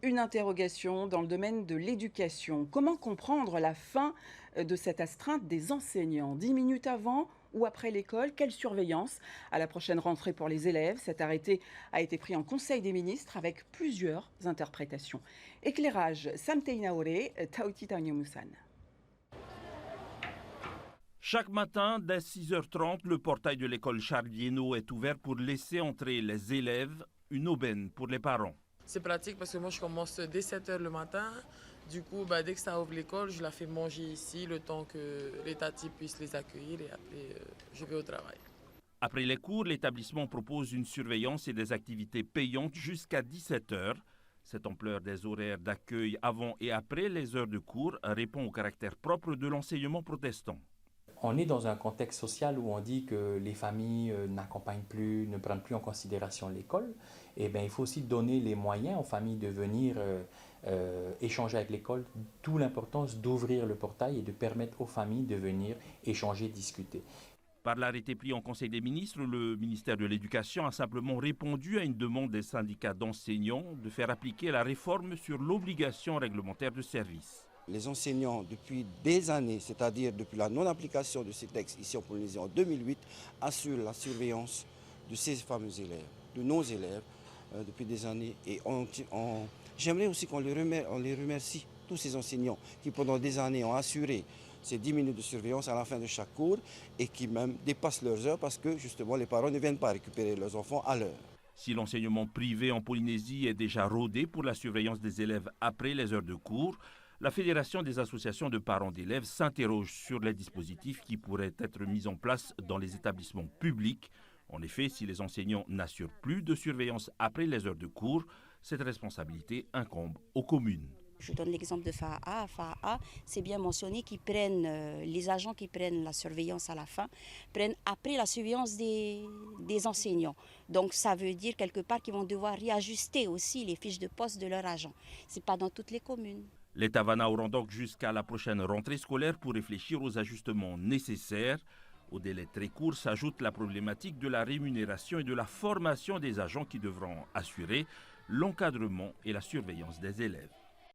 Une interrogation dans le domaine de l'éducation. Comment comprendre la fin de cette astreinte des enseignants? 10 minutes avant ou après l'école? Quelle surveillance à la prochaine rentrée pour les élèves? Cet arrêté a été pris en Conseil des ministres avec plusieurs interprétations. Éclairage, Sam Teinaoré, Tauti Taunyomusan. Chaque matin, dès 6h30, le portail de l'école Charles Liénot est ouvert pour laisser entrer les élèves, une aubaine pour les parents. C'est pratique parce que moi je commence dès 7h le matin. Du coup, dès que ça ouvre l'école, je la fais manger ici le temps que les tatis puissent les accueillir et après je vais au travail. Après les cours, l'établissement propose une surveillance et des activités payantes jusqu'à 17h. Cette ampleur des horaires d'accueil avant et après les heures de cours répond au caractère propre de l'enseignement protestant. On est dans un contexte social où on dit que les familles n'accompagnent plus, ne prennent plus en considération l'école. Et bien, il faut aussi donner les moyens aux familles de venir échanger avec l'école, d'où l'importance d'ouvrir le portail et de permettre aux familles de venir échanger, discuter. Par l'arrêté pris en Conseil des ministres, le ministère de l'Éducation a simplement répondu à une demande des syndicats d'enseignants de faire appliquer la réforme sur l'obligation réglementaire de service. Les enseignants, depuis des années, c'est-à-dire depuis la non-application de ces textes ici en Polynésie en 2008, assurent la surveillance de ces fameux élèves, de nos élèves, depuis des années. Et j'aimerais aussi qu'on les remercie, tous ces enseignants qui pendant des années ont assuré ces 10 minutes de surveillance à la fin de chaque cours et qui même dépassent leurs heures parce que justement les parents ne viennent pas récupérer leurs enfants à l'heure. Si l'enseignement privé en Polynésie est déjà rodé pour la surveillance des élèves après les heures de cours, la Fédération des associations de parents d'élèves s'interroge sur les dispositifs qui pourraient être mis en place dans les établissements publics. En effet, si les enseignants n'assurent plus de surveillance après les heures de cours, cette responsabilité incombe aux communes. Je donne l'exemple de FAA. FAA, c'est bien mentionné qu'ils prennent, les agents qui prennent la surveillance à la fin, prennent après la surveillance des enseignants. Donc ça veut dire quelque part qu'ils vont devoir réajuster aussi les fiches de poste de leurs agents. Ce n'est pas dans toutes les communes. L'État aura donc jusqu'à la prochaine rentrée scolaire pour réfléchir aux ajustements nécessaires. Au délai très court s'ajoute la problématique de la rémunération et de la formation des agents qui devront assurer l'encadrement et la surveillance des élèves.